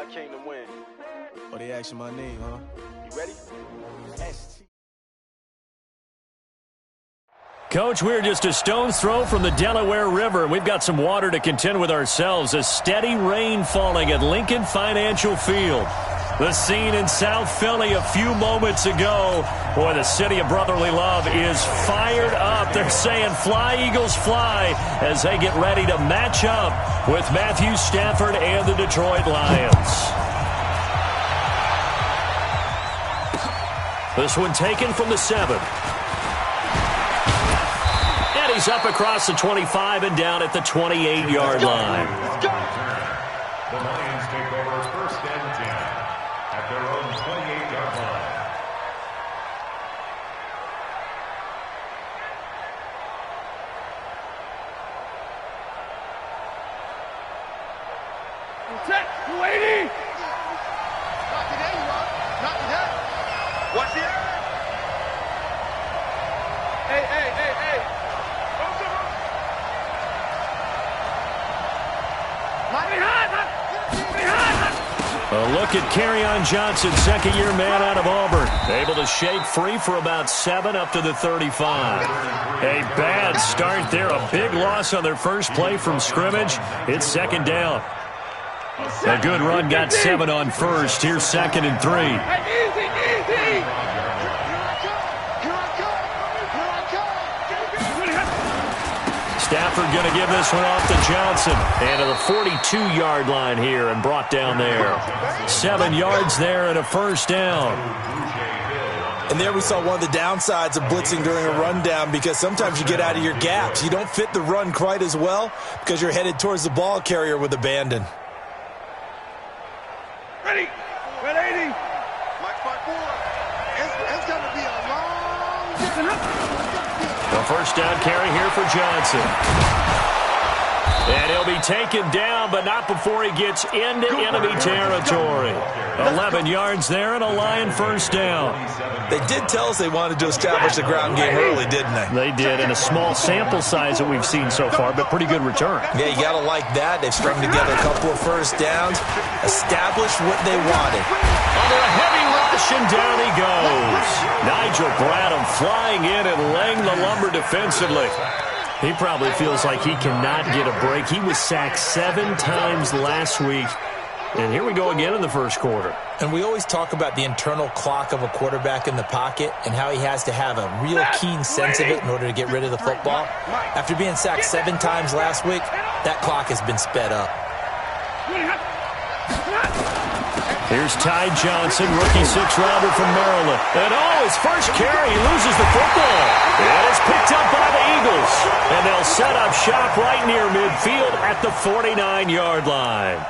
I came to win. Oh, they asking my name, huh? You ready? Coach, we're just a stone's throw from the Delaware River, and we've got some water to contend with ourselves. A steady rain falling at Lincoln Financial Field. The scene in South Philly a few moments ago. Boy, the city of brotherly love is fired up. They're saying, fly, Eagles, fly, as they get ready to match up with Matthew Stafford and the Detroit Lions. This one taken from the 7. And he's up across the 25 and down at the 28-yard line. The Lions take over first and 10 at their own 28-yard line. Set, 280. Not today, you are. Not today. What's it? Hey. A look at Kerryon Johnson, second-year man out of Auburn. Able to shake free for about 7 up to the 35. A bad start there. A big loss on their first play from scrimmage. It's second down. A good run got 7 on first. Here's second and 3. Easy. Stafford going to give this one off to Johnson. And to the 42-yard line here and brought down there. 7 yards there and a first down. And there we saw one of the downsides of blitzing during a rundown, because sometimes you get out of your gaps. You don't fit the run quite as well because you're headed towards the ball carrier with abandon. Ready. 180. Mike 5-4. It's going to be a long distance. The first down carry here for Johnson. And he'll be taken down, but not before he gets into enemy territory. 11 yards there and a Lion first down. They did tell us they wanted to establish the ground game early, didn't they? They did, in a small sample size that we've seen so far, but pretty good return. Yeah, you got to like that. They've strung together a couple of first downs, established what they wanted. Under a heavy rush, and down he goes. Nigel Bradham flying in and laying the lumber defensively. He probably feels like he cannot get a break. He was sacked 7 times last week. And here we go again in the first quarter. And we always talk about the internal clock of a quarterback in the pocket and how he has to have a real keen sense of it in order to get rid of the football. After being sacked 7 times last week, that clock has been sped up. Here's Ty Johnson, rookie 6th-rounder from Maryland. And his first carry, he loses the football. And it's picked up by the Eagles. And they'll set up shop right near midfield at the 49-yard line.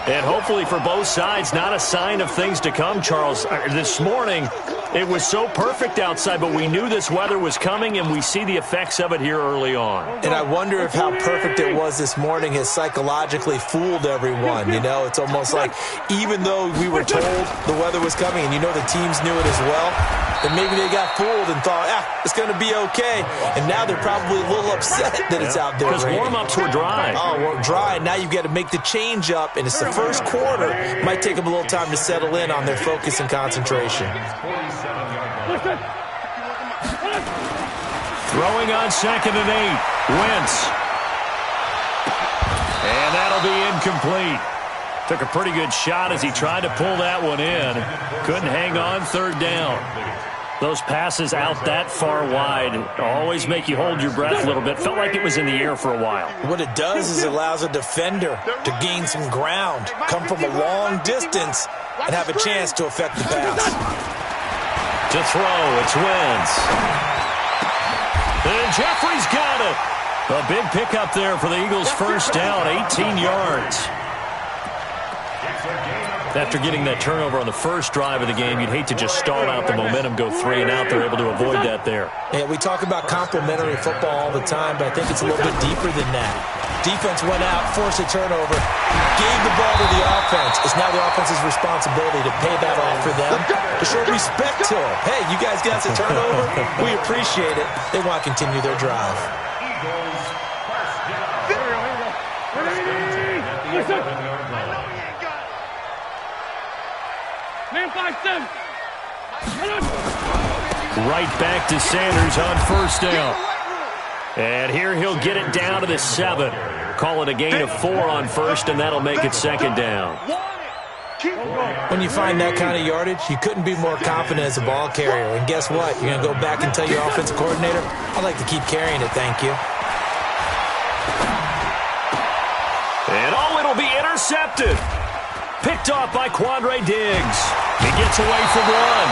And hopefully for both sides, not a sign of things to come, Charles. This morning, it was so perfect outside, but we knew this weather was coming, and we see the effects of it here early on. And I wonder if how perfect it was this morning has psychologically fooled everyone. You know, it's almost like even though we were told the weather was coming, and you know the teams knew it as well, then maybe they got fooled and thought, it's going to be okay. And now they're probably a little upset that it's out there. Because warm-ups were dry. Oh, well, dry. Now you've got to make the change up, and it's the first quarter. Might take them a little time to settle in on their focus and concentration. Throwing on 2nd and 8. Wentz. And that'll be incomplete. Took a pretty good shot as he tried to pull that one in. Couldn't hang on, 3rd down. Those passes out that far wide always make you hold your breath a little bit. Felt like it was in the air for a while. What it does is it allows a defender to gain some ground, come from a long distance, and have a chance to affect the pass. To throw, it's Wentz. And Jeffrey's got it. A big pickup there for the Eagles' first down, 18 yards. After getting that turnover on the first drive of the game, you'd hate to just stall out the momentum, go 3 and out. They're able to avoid that there. Yeah, we talk about complementary football all the time, but I think it's a little bit deeper than that. Defense went out, forced a turnover, gave the ball to the offense. It's now the offense's responsibility to pay that off for them, to show respect to them. Hey, you guys got us a turnover. We appreciate it. They want to continue their drive. Man 5-7. Right back to Sanders on first down. And here he'll get it down to the 7. Call it a gain of 4 on first, and that'll make it second down. When you find that kind of yardage, you couldn't be more confident as a ball carrier. And guess what? You're going to go back and tell your offensive coordinator, I'd like to keep carrying it, thank you. And it'll be intercepted. Picked off by Quandre Diggs. He gets away from one.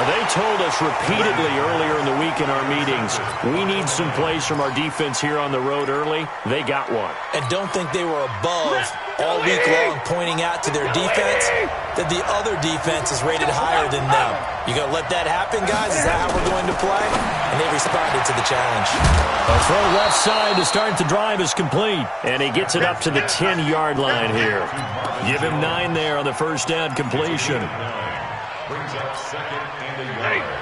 They told us repeatedly earlier in the week in our meetings, we need some plays from our defense here on the road early. They got one. And don't think they were above all week long pointing out to their defense that the other defense is rated higher than them. You going to let that happen, guys? Is that how we're going to play? And they responded to the challenge. A throw left side to start the drive is complete. And he gets it up to the 10-yard line here. Give him 9 there on the first down completion.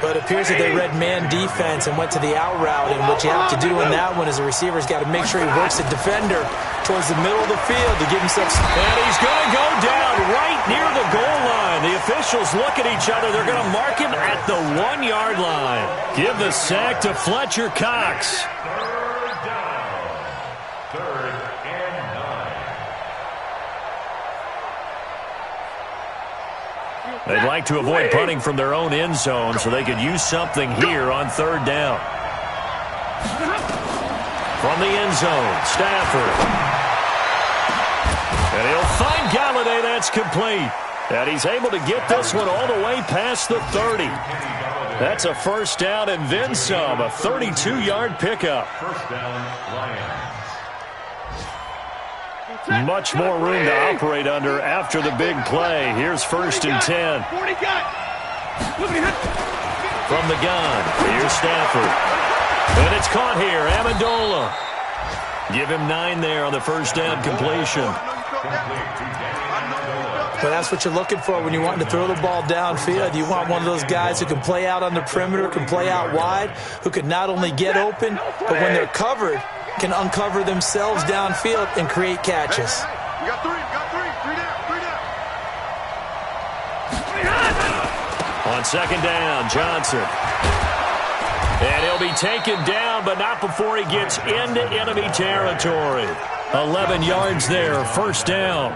But it appears that they read man defense and went to the out route, and what you have to do in that one is a receiver's got to make sure he works the defender towards the middle of the field to give himself. And he's going to go down right near the goal line. The officials look at each other. They're going to mark him at the 1-yard line. Give the sack to Fletcher Cox. They'd like to avoid punting from their own end zone so they could use something here on third down. From the end zone, Stafford. And he'll find Galladay. That's complete. And he's able to get this one all the way past the 30. That's a first down and then some, a 32-yard pickup. First down, Lions. Much more room to operate under after the big play. Here's first and 10. From the gun, here's Stafford. And it's caught here, Amendola. Give him 9 there on the first down completion. But that's what you're looking for when you want to throw the ball downfield. You want one of those guys who can play out on the perimeter, can play out wide, who can not only get open, but when they're covered, can uncover themselves downfield and create catches. You got 3 down. On second down, Johnson. And he'll be taken down, but not before he gets into enemy territory. 11 yards there, first down.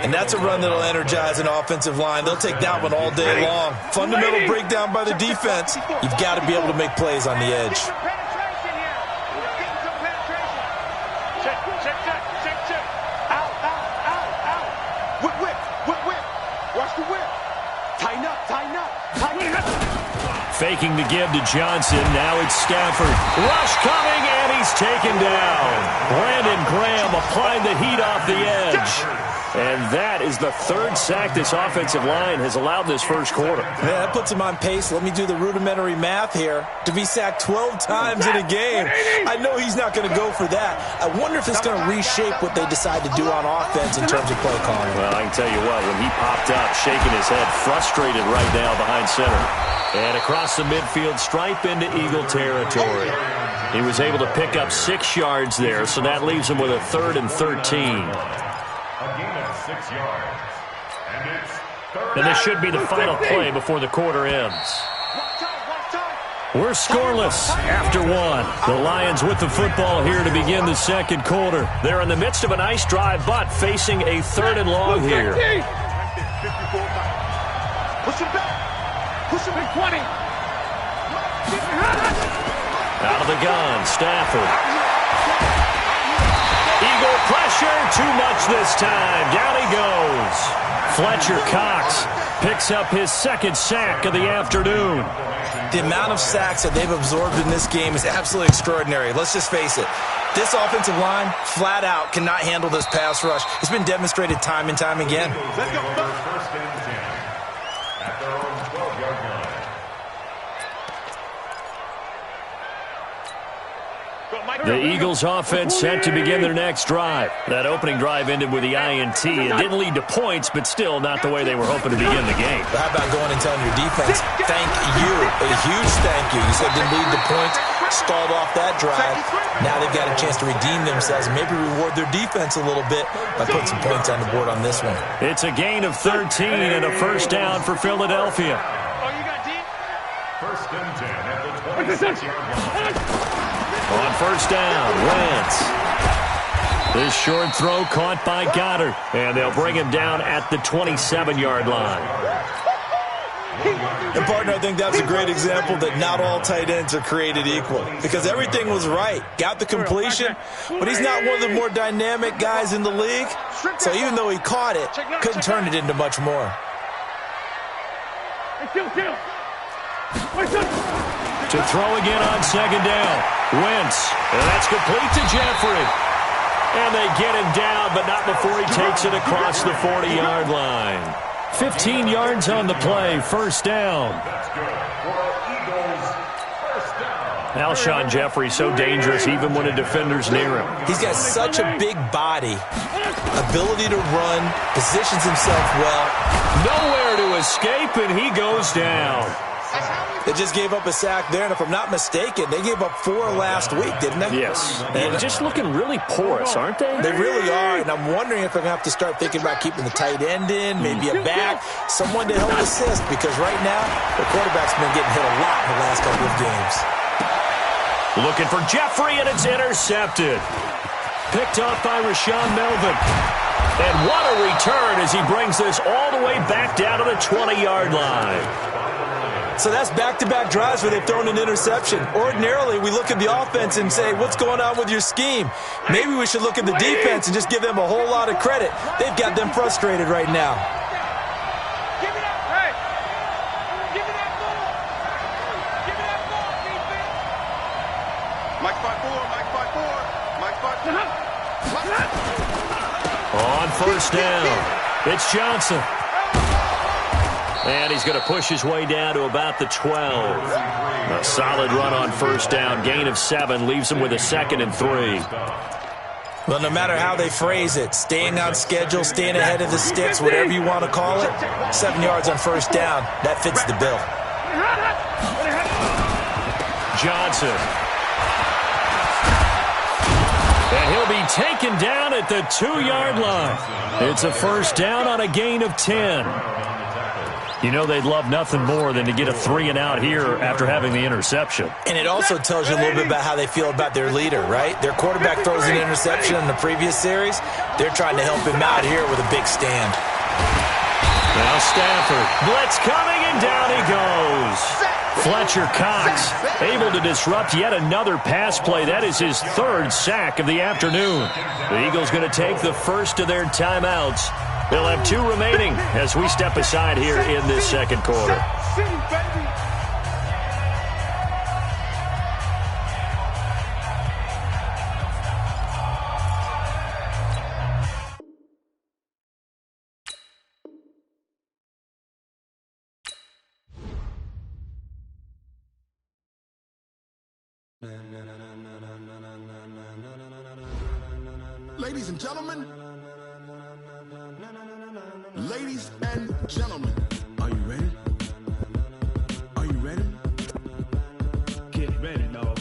And that's a run that'll energize an offensive line. They'll take that one all day long. Fundamental breakdown by the defense. You've got to be able to make plays on the edge. Faking the give to Johnson. Now it's Stafford. Rush coming, and he's taken down. Brandon Graham applying the heat off the edge. And that is the 3rd sack this offensive line has allowed this first quarter. Man, that puts him on pace. Let me do the rudimentary math here. To be sacked 12 times in a game, I know he's not going to go for that. I wonder if it's going to reshape what they decide to do on offense in terms of play calling. Well, I can tell you what, when he popped up, shaking his head, frustrated right now behind center. And across the midfield stripe into Eagle territory. He was able to pick up 6 yards there, so that leaves him with a 3rd and 13. And this should be the final play before the quarter ends. We're scoreless after 1. The Lions with the football here to begin the second quarter. They're in the midst of a nice drive, but facing a 3rd and long here. Push him back. Push him in 20. Out of the gun, Stafford. Eagle pressure, too much this time. Down he goes. Fletcher Cox picks up his 2nd sack of the afternoon. The amount of sacks that they've absorbed in this game is absolutely extraordinary. Let's just face it. This offensive line, flat out, cannot handle this pass rush. It's been demonstrated time and time again. Let's go. First and 10 at their own 12-yard line. The Eagles offense set to begin their next drive. That opening drive ended with the INT. It didn't lead to points, but still not the way they were hoping to begin the game. But how about going and telling your defense, thank you, a huge thank you. You said didn't lead to points, stalled off that drive. Now they've got a chance to redeem themselves and maybe reward their defense a little bit by putting some points on the board on this one. It's a gain of 13 and a first down for Philadelphia. First and 10 at the 26-yard line. On first down, Wentz. This short throw caught by Goddard, and they'll bring him down at the 27-yard line. And, partner, I think that's a great example that not all tight ends are created equal because everything was right. Got the completion, but he's not one of the more dynamic guys in the league. So even though he caught it, couldn't turn it into much more. To throw again on second down. Wentz, and that's complete to Jeffrey. And they get him down, but not before he takes it across the 40-yard line. 15 yards on the play, first down. That's good for Eagles. First down. Alshon Jeffrey so dangerous even when a defender's near him. He's got such a big body, ability to run, positions himself well. Nowhere to escape, and he goes down. They just gave up a sack there, and if I'm not mistaken, they gave up 4 last week, didn't they? Yes. And just looking really porous, aren't they? They really are, and I'm wondering if I'm going to have to start thinking about keeping the tight end in, maybe a back, someone to help assist, because right now, the quarterback's been getting hit a lot in the last couple of games. Looking for Jeffrey, and it's intercepted. Picked off by Rashawn Melvin. And what a return as he brings this all the way back down to the 20-yard line. So that's back-to-back drives where they've thrown an interception. Ordinarily, we look at the offense and say, what's going on with your scheme? Maybe we should look at the defense and just give them a whole lot of credit. They've got them frustrated right now. Mike 5-4. On first down, it's Johnson. And he's going to push his way down to about the 12. A solid run on first down. Gain of 7 leaves him with a 2nd and 3. Well, no matter how they phrase it, staying on schedule, staying ahead of the sticks, whatever you want to call it, 7 yards on first down, that fits the bill. Johnson. And he'll be taken down at the 2-yard line. It's a first down on a gain of 10. You know they'd love nothing more than to get a 3-and-out here after having the interception. And it also tells you a little bit about how they feel about their leader, right? Their quarterback throws an interception in the previous series. They're trying to help him out here with a big stand. Now Stafford. Blitz coming, and down he goes. Fletcher Cox able to disrupt yet another pass play. That is his 3rd sack of the afternoon. The Eagles going to take the first of their timeouts. They'll have 2 remaining as we step aside here in this second quarter. Ladies and gentlemen. Ladies and gentlemen, are you ready? Are you ready? Get ready, dog.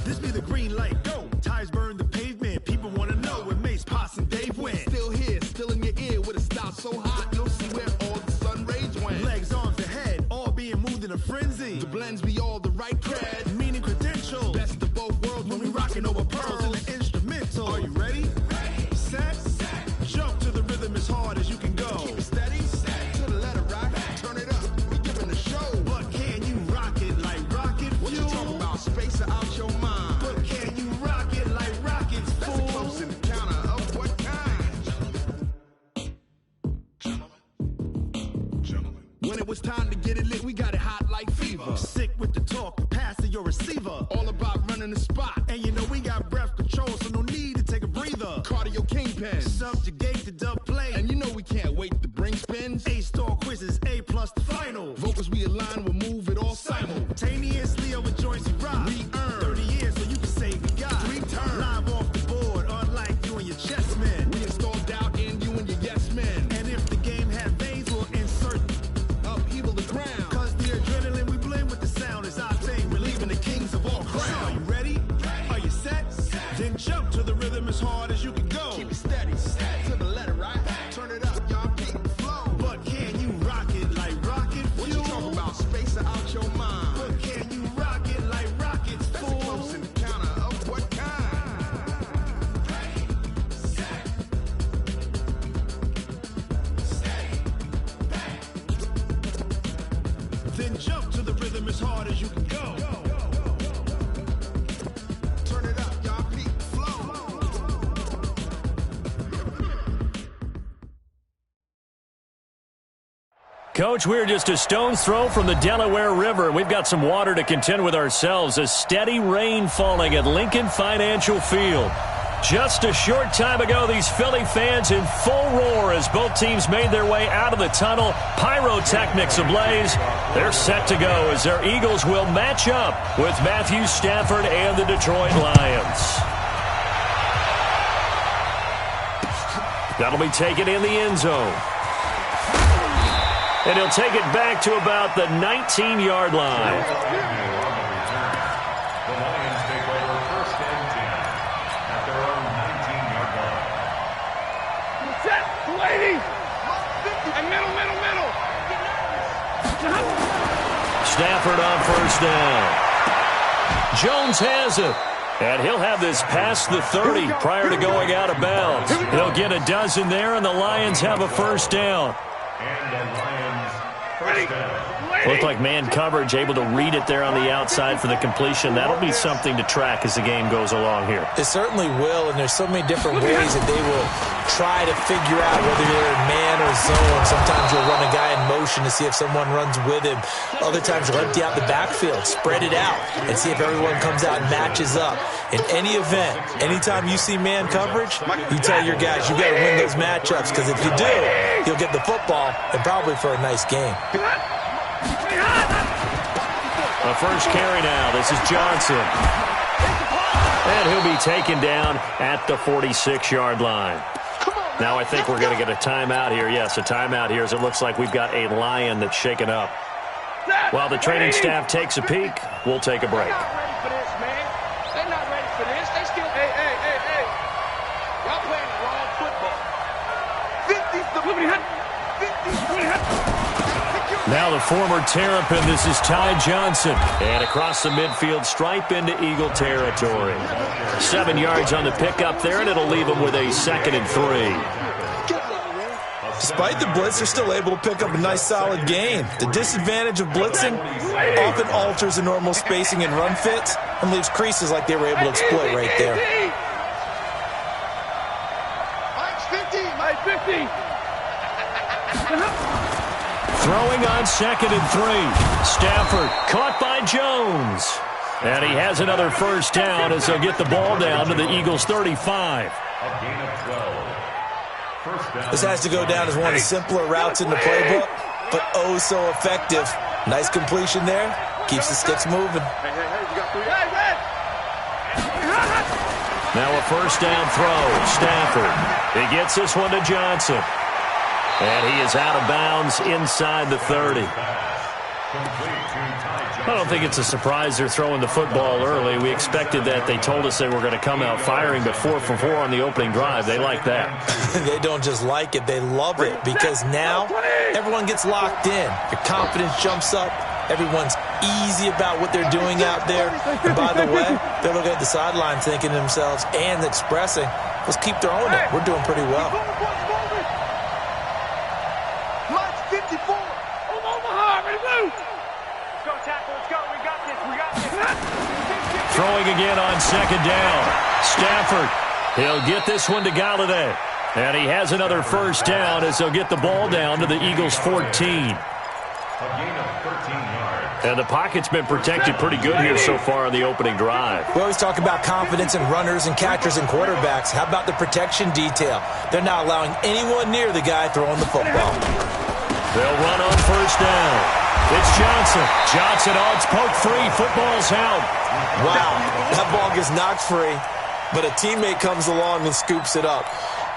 This be the green light, go. Tires burn the pavement. People want to know where Mace, Potts, and Dave went. Still here, still in your ear with a style so hot, you'll see where all the sun rays went. Legs, arms, and head, all being moved in a frenzy. The blends be all the right cred, meaning credentials. Best of both worlds when we rockin' over pearls in the instrumental. Are you ready? Set. Jump to the rhythm as hard as you can go. Keep it steady, to the letter rock. Turn it up, we giving the show. But can you rock it like rocket fuel? What you talking about, space out your mind? But can you rock it like rockets, fool? That's a close encounter of what kind? When it was time to get it lit, we got it hot like fever. Sick with the talk, passing your receiver. All about running the spot. And you know we got breath control, so no need to take a breather. Cardio kingpin, subjugate the dub play. And you know we can't wait to bring spins. A-star quizzes, A+ the final. Vocals we align, we'll move it all simultaneously over joints we rock. We earn 30 years so you can say we got 3 turns. Live off the board, unlike you and your chess men. We install doubt in you and your yes men. And if the game had veins, we'll insert upheaval the ground. Cause the adrenaline we blend with the sound is our thing. We're leaving the kings of all crowns. Are you ready? Are you set? Then jump to the rhythm as hard as you can go. Keep it steady, to the letter, right? Turn it up, y'all, beat the flow. But can you rock it like rocket fuel? What you talking about? Space out your mind. But can you rock it like rockets, fool? That's a close encounter of what kind? Ready, set, steady, bang. Then jump to the rhythm as hard as you can go. Turn it up, y'all, beat the flow. Coach, we're just a stone's throw from the Delaware River. We've got some water to contend with ourselves. A steady rain falling at Lincoln Financial Field. Just a short time ago, these Philly fans in full roar as both teams made their way out of the tunnel. Pyrotechnics ablaze. They're set to go as their Eagles will match up with Matthew Stafford and the Detroit Lions. That'll be taken in the end zone. And he'll take it back to about the 19-yard line. The Lions take over 1st and 10 at their own 19-yard line. Set, 280. And middle. Stafford on 1st down. Jones has it. And he'll have this past the 30 prior to going out of bounds. He'll get a dozen there, and the Lions have a 1st down. And the Lions 1st down. Looked like man coverage, able to read it there on the outside for the completion. That'll be something to track as the game goes along here. It certainly will, and there's so many different ways that they will try to figure out whether they're in man or zone. Sometimes you'll run a guy in motion to see if someone runs with him. Other times you'll empty out the backfield, spread it out, and see if everyone comes out and matches up. In any event, anytime you see man coverage, you tell your guys you got to win those matchups, because if you do, you'll get the football and probably for a nice game. A 1st carry now. This is Johnson. And he'll be taken down at the 46-yard line. Now I think we're going to get a timeout here. Yes, a timeout here as it looks like we've got a Lion that's shaken up. While the training staff takes a peek, we'll take a break. They're not ready for this, man. They're not ready for this. They still, hey. Y'all playing the wrong football. 50. Now the former Terrapin, this is Ty Johnson. And across the midfield stripe into Eagle territory. 7 yards on the pickup there, and it'll leave them with a 2nd and 3. Despite the blitz, they're still able to pick up a nice, solid gain. The disadvantage of blitzing often alters the normal spacing and run fits and leaves creases like they were able to exploit right there. Mike's 50. Throwing on 2nd and 3. Stafford caught by Jones. And he has another 1st down as they'll get the ball down to the Eagles' 35. A gain of 12. 1st down. This has to go down as one of the simpler routes in the playbook, but oh so effective. Nice completion there. Keeps the sticks moving. Now a 1st down throw. Stafford. He gets this one to Johnson. And he is out of bounds inside the 30. I don't think it's a surprise they're throwing the football early. We expected that. They told us they were going to come out firing, but 4 for 4 on the opening drive. They like that. They don't just like it, they love it, because now everyone gets locked in. Your confidence jumps up. Everyone's easy about what they're doing out there. And by the way, they're looking at the sideline thinking to themselves and expressing, let's keep throwing it. We're doing pretty well. Throwing again on 2nd down. Stafford, he'll get this one to Galladay. And he has another 1st down as they'll get the ball down to the Eagles' 14. A gain of 13 yards. And the pocket's been protected pretty good here so far on the opening drive. We always talk about confidence in runners and catchers and quarterbacks. How about the protection detail? They're not allowing anyone near the guy throwing the football. They'll run on first down. It's Johnson. Johnson, it's poked free. Football's out. Wow, that ball gets knocked free, but a teammate comes along and scoops it up.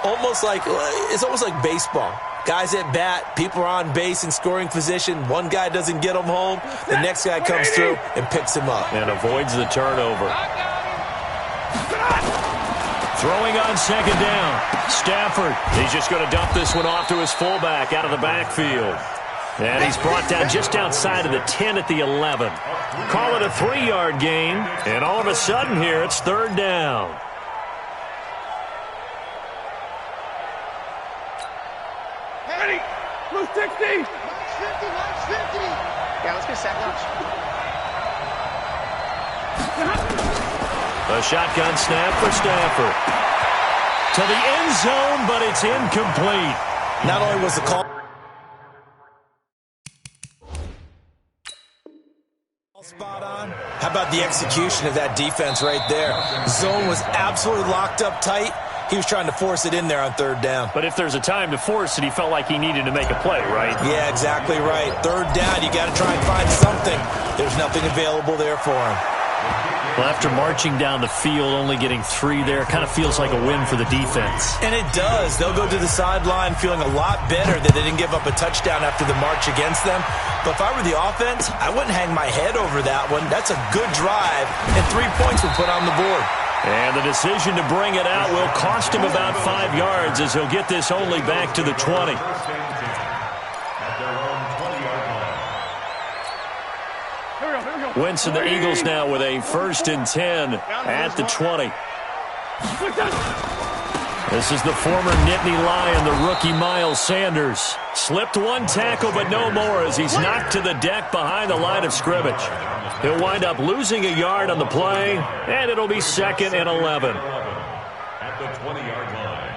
It's almost like baseball. Guys at bat, people are on base in scoring position. One guy doesn't get him home. The next guy comes through and picks him up. And avoids the turnover. Throwing on second down. Stafford. He's just going to dump this one off to his fullback out of the backfield. And he's brought down just outside of the 10 at the 11. Call it a 3-yard gain. And all of a sudden here, it's third down. Ready? Blue 60. 50. Yeah, let's get a sack lunch. A shotgun snap for Stafford. To the end zone, but it's incomplete. Not only was the call spot on, how about the execution of that defense right there? Zone was absolutely locked up tight. He was trying to force it in there on third down. But if there's a time to force it, he felt like he needed to make a play, right? Yeah, exactly right. Third down, you got to try and find something. There's nothing available there for him. Well, after marching down the field, only getting 3 there, kind of feels like a win for the defense. And it does. They'll go to the sideline feeling a lot better that they didn't give up a touchdown after the march against them. But if I were the offense, I wouldn't hang my head over that one. That's a good drive, and 3 points were put on the board. And the decision to bring it out will cost him about 5 yards as he'll get this only back to the 20. First and 10 at their own 20-yard line. Wentz and the Eagles now with a first and 10 at the 20. This is the former Nittany Lion, the rookie Miles Sanders. Slipped one tackle, but no more as he's knocked to the deck behind the line of scrimmage. He'll wind up losing a yard on the play, and it'll be 2nd and 11. At the 20-yard line.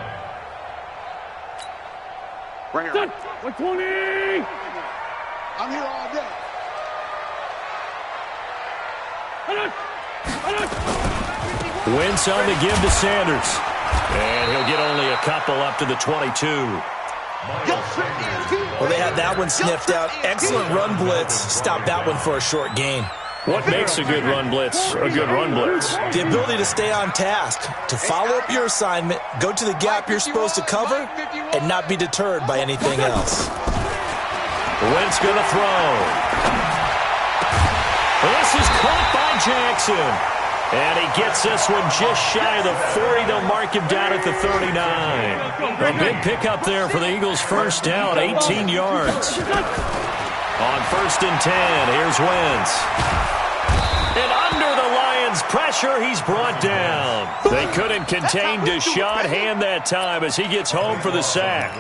Right here. 120. I'm here all day. Wentz on the give to Sanders. And he'll get only a couple up to the 22. Well, they had that one sniffed out. Excellent run blitz. Stopped that one for a short gain. What makes a good run blitz a good run blitz? The ability to stay on task, to follow up your assignment, go to the gap you're supposed to cover, and not be deterred by anything else. Wentz going to throw. This is caught by Jackson. And he gets this one just shy of the 40. They'll mark him down at the 39. A big pickup there for the Eagles' first down, 18 yards. On first and 10, here's Wentz. And under the Lions' pressure, he's brought down. They couldn't contain Deshaun Hand that time as he gets home for the sack.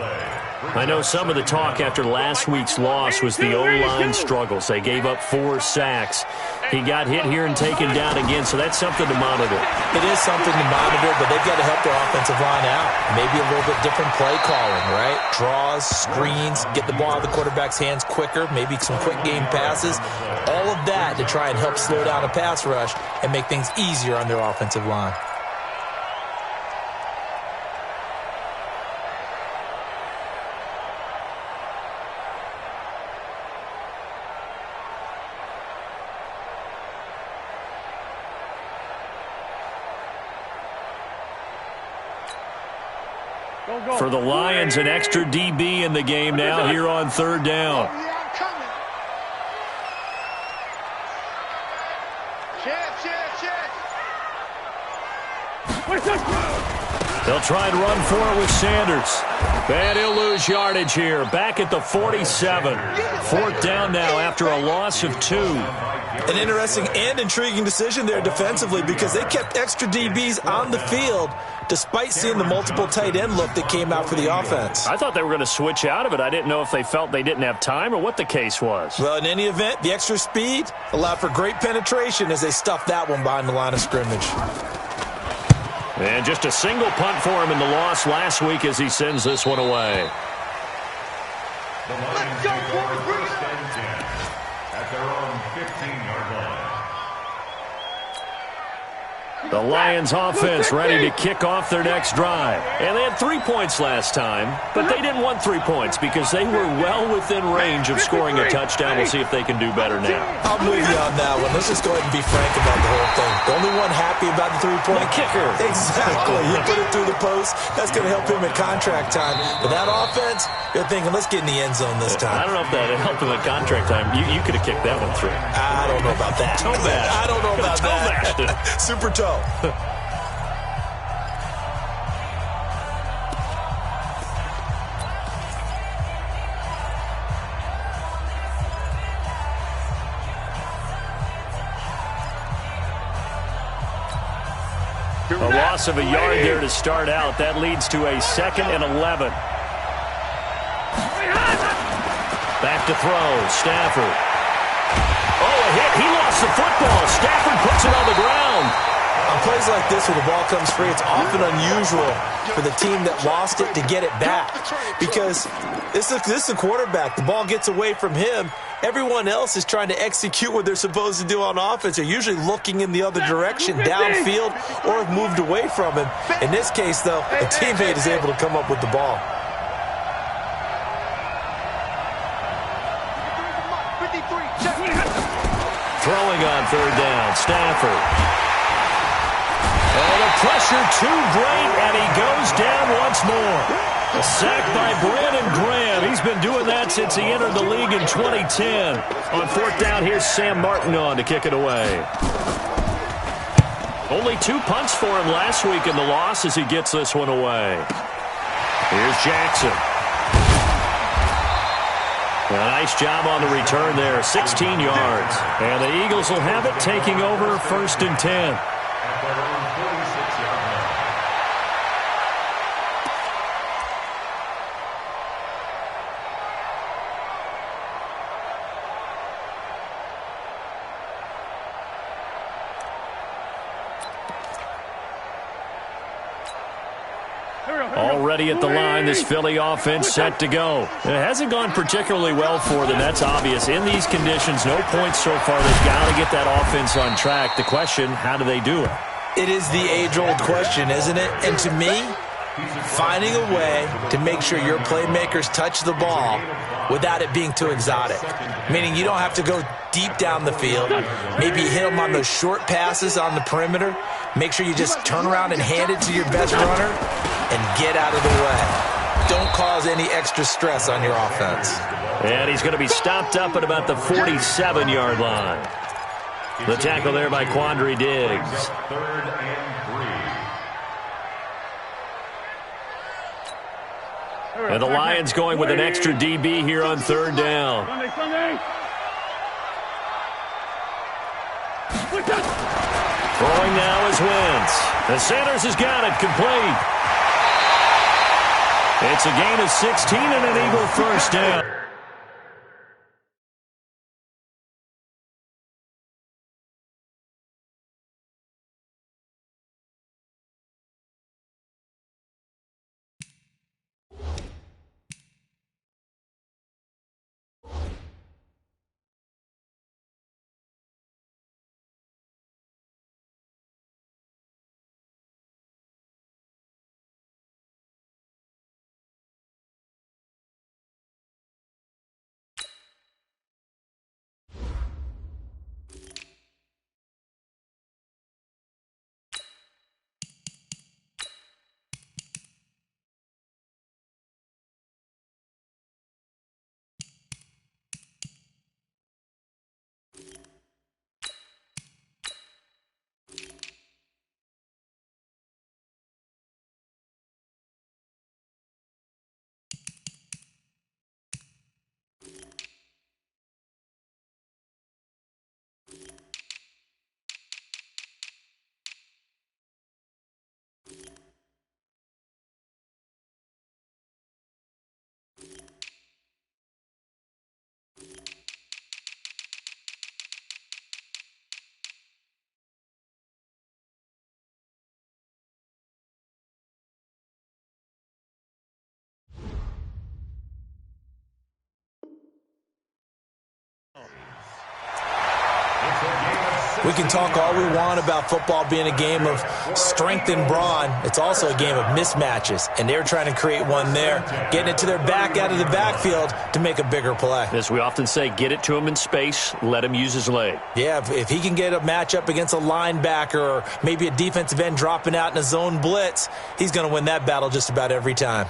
I know some of the talk after last week's loss was the O-line struggles. They gave up 4 sacks. He got hit here and taken down again, so that's something to monitor. It is something to monitor, but they've got to help their offensive line out. Maybe a little bit different play calling, right? Draws, screens, get the ball out of the quarterback's hands quicker, maybe some quick game passes. All of that to try and help slow down a pass rush and make things easier on their offensive line. For the Lions, an extra DB in the game now here on third down. They'll try and run for it with Sanders. And he'll lose yardage here. Back at the 47. 4th down now after a loss of 2. An interesting and intriguing decision there defensively because they kept extra DBs on the field despite seeing the multiple tight end look that came out for the offense. I thought they were going to switch out of it. I didn't know if they felt they didn't have time or what the case was. Well, in any event, the extra speed allowed for great penetration as they stuffed that one behind the line of scrimmage. And just a single punt for him in the loss last week as he sends this one away. The Lions take over first and 10 at their own 15-yard line. The Lions offense ready to kick off their next drive. And they had 3 points last time, but they didn't want 3 points because they were well within range of scoring a touchdown. We'll see if they can do better now. I'm with you on that one. Let's just go ahead and be frank about the whole thing. The only one happy about the 3-point kicker. Exactly. You put it through the post. That's going to help him at contract time. But that offense, you're thinking, let's get in the end zone this time. I don't know if that helped him at contract time. You could have kicked that one through. I don't know about that. Toe bash. I don't know about Toe that. bashed. Super toe. A loss of a yard there to start out. That leads to a 2nd and 11. Back to throw. Stafford. Oh, a hit. He lost the football. Stafford puts it on the ground. On plays like this where the ball comes free, it's often unusual for the team that lost it to get it back. Because this is the quarterback. The ball gets away from him. Everyone else is trying to execute what they're supposed to do on offense. They're usually looking in the other direction, downfield, or have moved away from him. In this case, though, a teammate is able to come up with the ball. Throwing on 3rd down. Stafford. Oh, the pressure too great, and he goes down once more. A sack by Brandon Graham. He's been doing that since he entered the league in 2010. On 4th down, here's Sam Martin on to kick it away. Only 2 punts for him last week in the loss as he gets this one away. Here's Jackson. A nice job on the return there, 16 yards. And the Eagles will have it, taking over 1st and 10. Already at the line, this Philly offense set to go. It hasn't gone particularly well for them. That's obvious. In these conditions, no points so far. They've got to get that offense on track. The question, how do they do it? It is the age-old question, isn't it? And to me, finding a way to make sure your playmakers touch the ball without it being too exotic. Meaning you don't have to go deep down the field. Maybe hit them on those short passes on the perimeter. Make sure you just turn around and hand it to your best runner and get out of the way. Don't cause any extra stress on your offense. And he's going to be stopped up at about the 47-yard line. The tackle there by Quandre Diggs. 3rd and 3. And the Lions going with an extra DB here on 3rd down. Throwing now is Wentz. The Sanders has got it complete. It's a gain of 16 and an Eagle 1st down. We can talk all we want about football being a game of strength and brawn. It's also a game of mismatches, and they're trying to create one there, getting it to their back out of the backfield to make a bigger play. As we often say, get it to him in space, let him use his leg. Yeah, if he can get a matchup against a linebacker or maybe a defensive end dropping out in a zone blitz, he's going to win that battle just about every time.